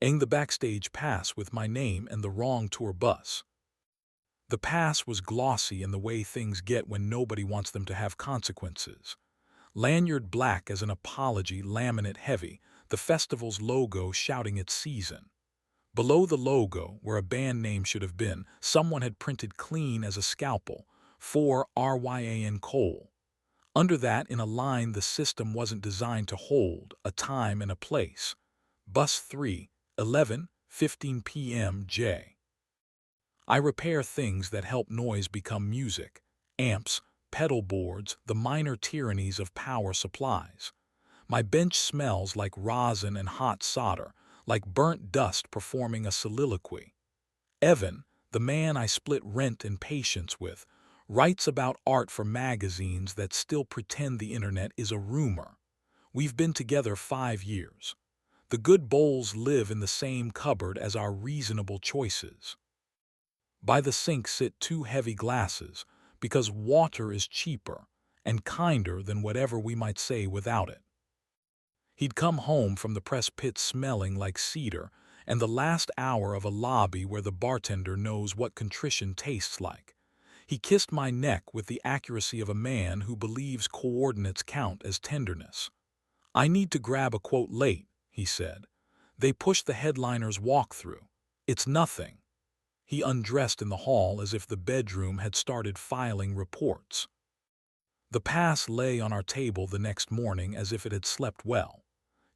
ing the backstage pass with my name and the wrong tour bus. The pass was glossy in the way things get when nobody wants them to have consequences. Lanyard black as an apology, laminate heavy, the festival's logo shouting its season. Below the logo, where a band name should have been, someone had printed clean as a scalpel, for RYAN Cole. Under that, in a line the system wasn't designed to hold, a time and a place. Bus 3, 11:15 p.m. J. I repair things that help noise become music. Amps, pedal boards, the minor tyrannies of power supplies. My bench smells like rosin and hot solder, like burnt dust performing a soliloquy. Evan, the man I split rent and patience with, writes about art for magazines that still pretend the internet is a rumor. We've been together 5 years. The good bowls live in the same cupboard as our reasonable choices. By the sink sit 2 heavy glasses, because water is cheaper and kinder than whatever we might say without it. He'd come home from the press pit smelling like cedar and the last hour of a lobby where the bartender knows what contrition tastes like. He kissed my neck with the accuracy of a man who believes coordinates count as tenderness. "I need to grab a quote late," he said. "They pushed the headliner's walkthrough. It's nothing." He undressed in the hall as if the bedroom had started filing reports. The pass lay on our table the next morning as if it had slept well.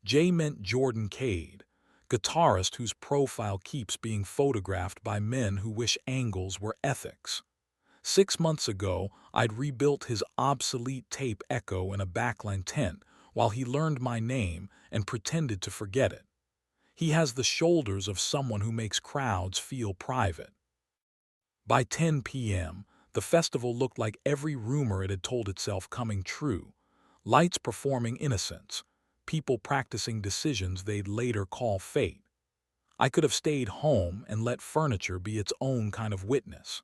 J meant Jordan Cade, guitarist whose profile keeps being photographed by men who wish angles were ethics. 6 months ago, I'd rebuilt his obsolete tape echo in a backline tent while he learned my name and pretended to forget it. He has the shoulders of someone who makes crowds feel private. By 10 p.m., the festival looked like every rumor it had told itself coming true. Lights performing innocence, people practicing decisions they'd later call fate. I could have stayed home and let furniture be its own kind of witness.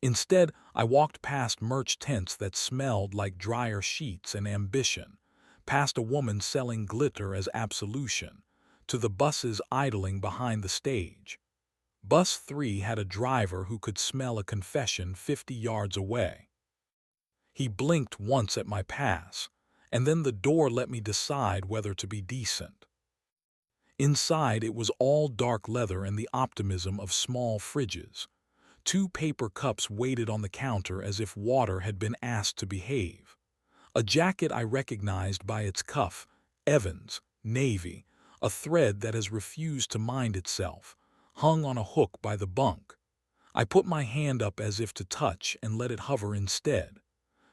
Instead, I walked past merch tents that smelled like dryer sheets and ambition, past a woman selling glitter as absolution, to the buses idling behind the stage. Bus 3 had a driver who could smell a confession 50 yards away. He blinked once at my pass, and then the door let me decide whether to be decent. Inside it was all dark leather and the optimism of small fridges. 2 paper cups waited on the counter as if water had been asked to behave. A jacket I recognized by its cuff, Evans, Navy, a thread that has refused to mind itself, hung on a hook by the bunk. I put my hand up as if to touch and let it hover instead.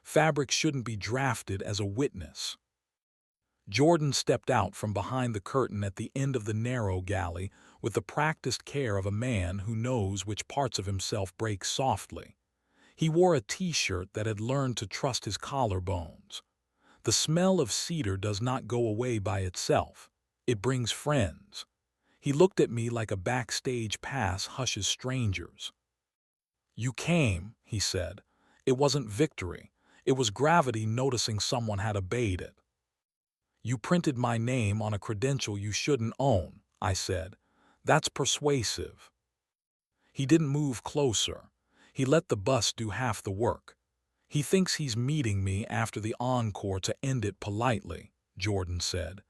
Fabric shouldn't be drafted as a witness. Jordan stepped out from behind the curtain at the end of the narrow galley with the practiced care of a man who knows which parts of himself break softly. He wore a t-shirt that had learned to trust his collarbones. The smell of cedar does not go away by itself. It brings friends. He looked at me like a backstage pass hushes strangers. "You came," he said. "It wasn't victory. It was gravity noticing someone had obeyed it." "You printed my name on a credential you shouldn't own," I said. "That's persuasive." He didn't move closer. He let the bus do half the work. "He thinks he's meeting me after the encore to end it politely," Jordan said.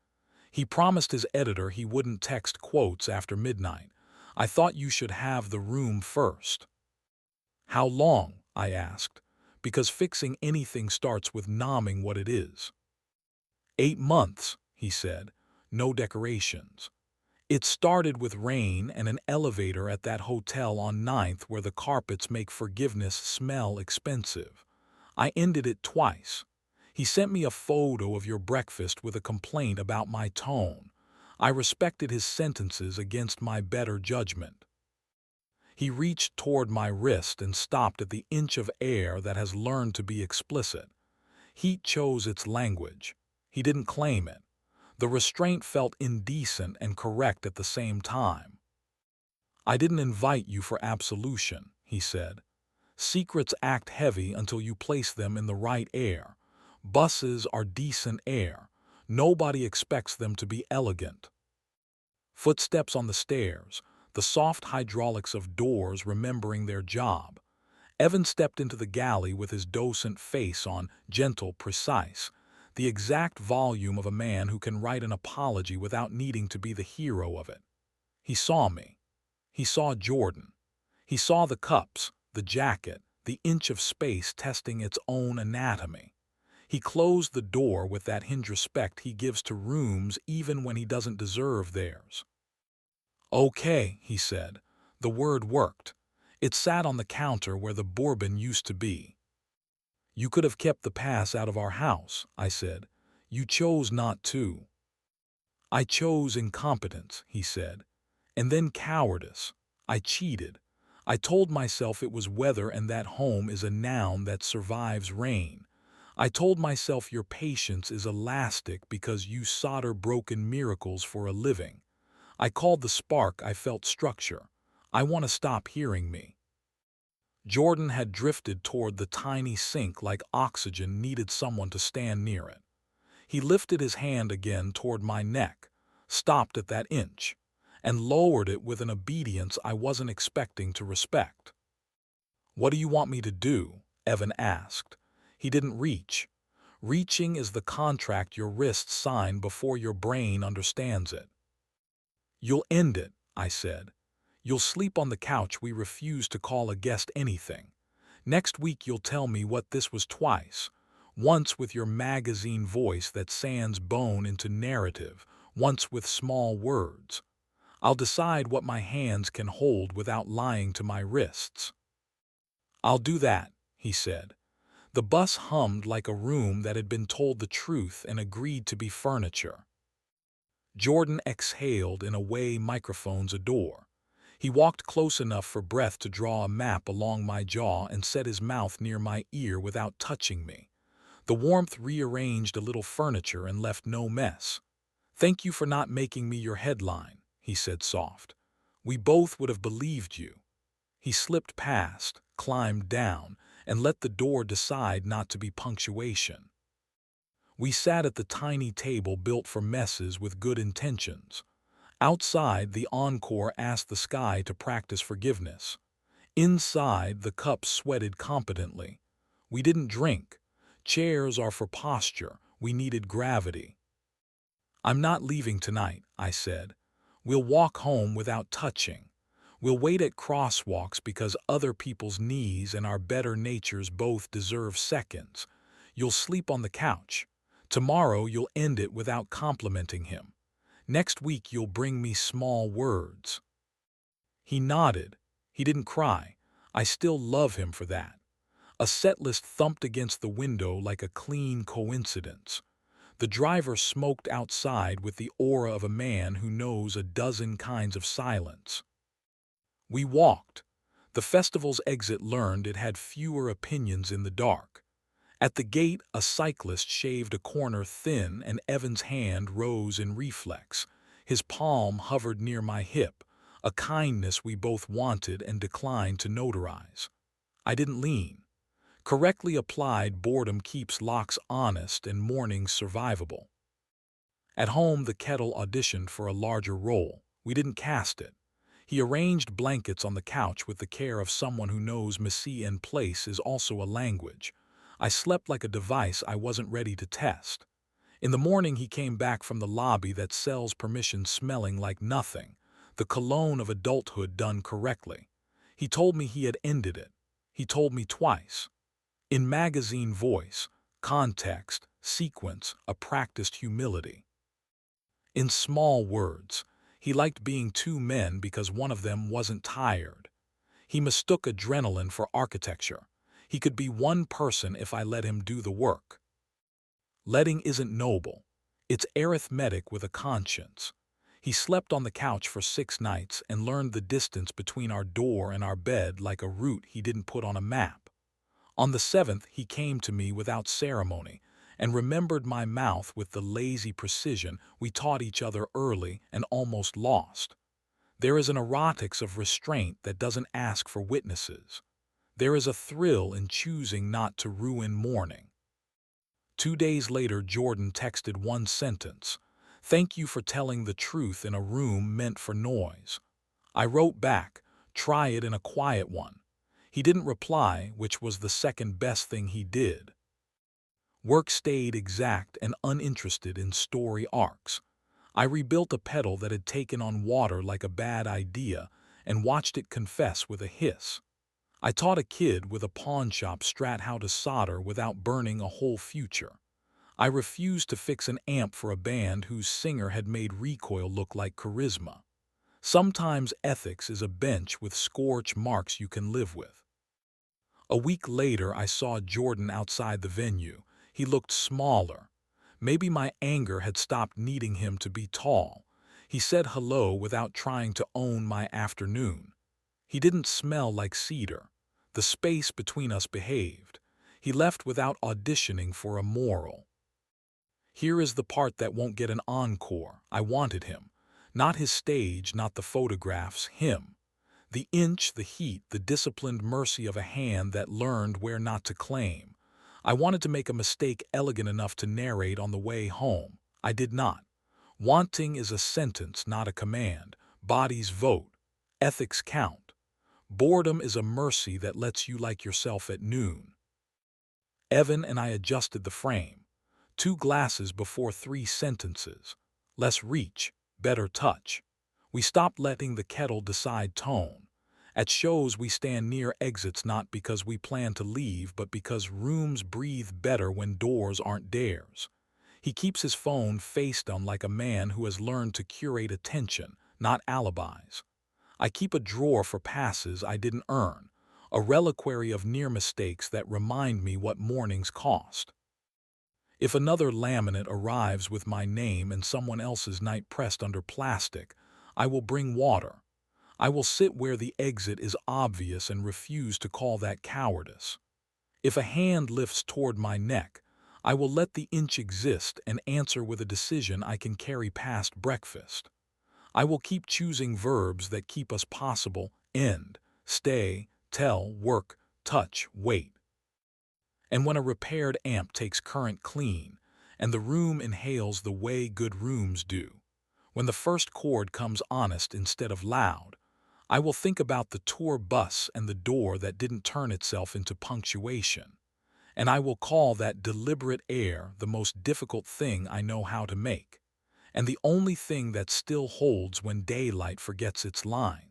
"He promised his editor he wouldn't text quotes after midnight. I thought you should have the room first." "How long?" I asked, because fixing anything starts with nomming what it is. 8 months, he said. No decorations. It started with rain and an elevator at that hotel on 9th where the carpets make forgiveness smell expensive. I ended it twice. He sent me a photo of your breakfast with a complaint about my tone. I respected his sentences against my better judgment. He reached toward my wrist and stopped at the inch of air that has learned to be explicit. Heat chose its language. He didn't claim it. The restraint felt indecent and correct at the same time. "I didn't invite you for absolution," he said. "Secrets act heavy until you place them in the right air. Buses are decent air. Nobody expects them to be elegant." Footsteps on the stairs, the soft hydraulics of doors remembering their job. Evan stepped into the galley with his docent face on, gentle, precise, the exact volume of a man who can write an apology without needing to be the hero of it. He saw me. He saw Jordan. He saw the cups, the jacket, the inch of space testing its own anatomy. He closed the door with that hinge respect he gives to rooms even when he doesn't deserve theirs. "Okay," he said. The word worked. It sat on the counter where the bourbon used to be. "You could have kept the pass out of our house," I said. "You chose not to." "I chose incompetence," he said. "And then cowardice. I cheated. I told myself it was weather and that home is a noun that survives rain. I told myself your patience is elastic because you solder broken miracles for a living. I called the spark I felt structure. I want to stop hearing me." Jordan had drifted toward the tiny sink like oxygen needed someone to stand near it. He lifted his hand again toward my neck, stopped at that inch, and lowered it with an obedience I wasn't expecting to respect. "What do you want me to do?" Evan asked. He didn't reach. Reaching is the contract your wrists sign before your brain understands it. "You'll end it," I said. "You'll sleep on the couch we refuse to call a guest anything. Next week you'll tell me what this was twice. Once with your magazine voice that sands bone into narrative, once with small words. I'll decide what my hands can hold without lying to my wrists." "I'll do that," he said. The bus hummed like a room that had been told the truth and agreed to be furniture. Jordan exhaled in a way microphones adore. He walked close enough for breath to draw a map along my jaw and set his mouth near my ear without touching me. The warmth rearranged a little furniture and left no mess. "Thank you for not making me your headline," he said soft. "We both would have believed you." He slipped past, climbed down, and let the door decide not to be punctuation. We sat at the tiny table built for messes with good intentions. Outside, the encore asked the sky to practice forgiveness. Inside, the cups sweated competently. We didn't drink. Chairs are for posture. We needed gravity. "I'm not leaving tonight," I said. "We'll walk home without touching. We'll wait at crosswalks because other people's knees and our better natures both deserve seconds. You'll sleep on the couch. Tomorrow you'll end it without complimenting him. Next week you'll bring me small words." He nodded. He didn't cry. I still love him for that. A set list thumped against the window like a clean coincidence. The driver smoked outside with the aura of a man who knows a dozen kinds of silence. We walked. The festival's exit learned it had fewer opinions in the dark. At the gate, a cyclist shaved a corner thin and Evan's hand rose in reflex. His palm hovered near my hip, a kindness we both wanted and declined to notarize. I didn't lean. Correctly applied, boredom keeps locks honest and mornings survivable. At home, the kettle auditioned for a larger role. We didn't cast it. He arranged blankets on the couch with the care of someone who knows mise en place is also a language. I slept like a device I wasn't ready to test. In the morning he came back from the lobby that sells permission smelling like nothing, the cologne of adulthood done correctly. He told me he had ended it. He told me twice. In magazine voice, context, sequence, a practiced humility. In small words, he liked being two men because one of them wasn't tired. He mistook adrenaline for architecture. He could be one person if I let him do the work. Letting isn't noble. It's arithmetic with a conscience. He slept on the couch for 6 nights and learned the distance between our door and our bed like a route he didn't put on a map. On the 7th, he came to me without ceremony and remembered my mouth with the lazy precision we taught each other early and almost lost. There is an erotics of restraint that doesn't ask for witnesses. There is a thrill in choosing not to ruin morning. 2 days later, Jordan texted one sentence. Thank you for telling the truth in a room meant for noise. I wrote back, try it in a quiet one. He didn't reply, which was the second best thing he did. Work stayed exact and uninterested in story arcs. I rebuilt a pedal that had taken on water like a bad idea and watched it confess with a hiss. I taught a kid with a pawn shop strat how to solder without burning a whole future. I refused to fix an amp for a band whose singer had made recoil look like charisma. Sometimes ethics is a bench with scorch marks you can live with. A week later, I saw Jordan outside the venue. He looked smaller. Maybe my anger had stopped needing him to be tall. He said hello without trying to own my afternoon. He didn't smell like cedar. The space between us behaved. He left without auditioning for a moral. Here is the part that won't get an encore. I wanted him. Not his stage, not the photographs, him. The inch, the heat, the disciplined mercy of a hand that learned where not to claim. I wanted to make a mistake elegant enough to narrate on the way home. I did not. Wanting is a sentence, not a command. Bodies vote. Ethics count. Boredom is a mercy that lets you like yourself at noon. Evan and I adjusted the frame. 2 glasses before 3 sentences. Less reach, better touch. We stopped letting the kettle decide tone. At shows, we stand near exits not because we plan to leave, but because rooms breathe better when doors aren't theirs. He keeps his phone face down like a man who has learned to curate attention, not alibis. I keep a drawer for passes I didn't earn, a reliquary of near mistakes that remind me what mornings cost. If another laminate arrives with my name and someone else's night pressed under plastic, I will bring water. I will sit where the exit is obvious and refuse to call that cowardice. If a hand lifts toward my neck, I will let the inch exist and answer with a decision I can carry past breakfast. I will keep choosing verbs that keep us possible: end, stay, tell, work, touch, wait. And when a repaired amp takes current clean, and the room inhales the way good rooms do, when the first chord comes honest instead of loud, I will think about the tour bus and the door that didn't turn itself into punctuation. And I will call that deliberate air the most difficult thing I know how to make, and the only thing that still holds when daylight forgets its lines.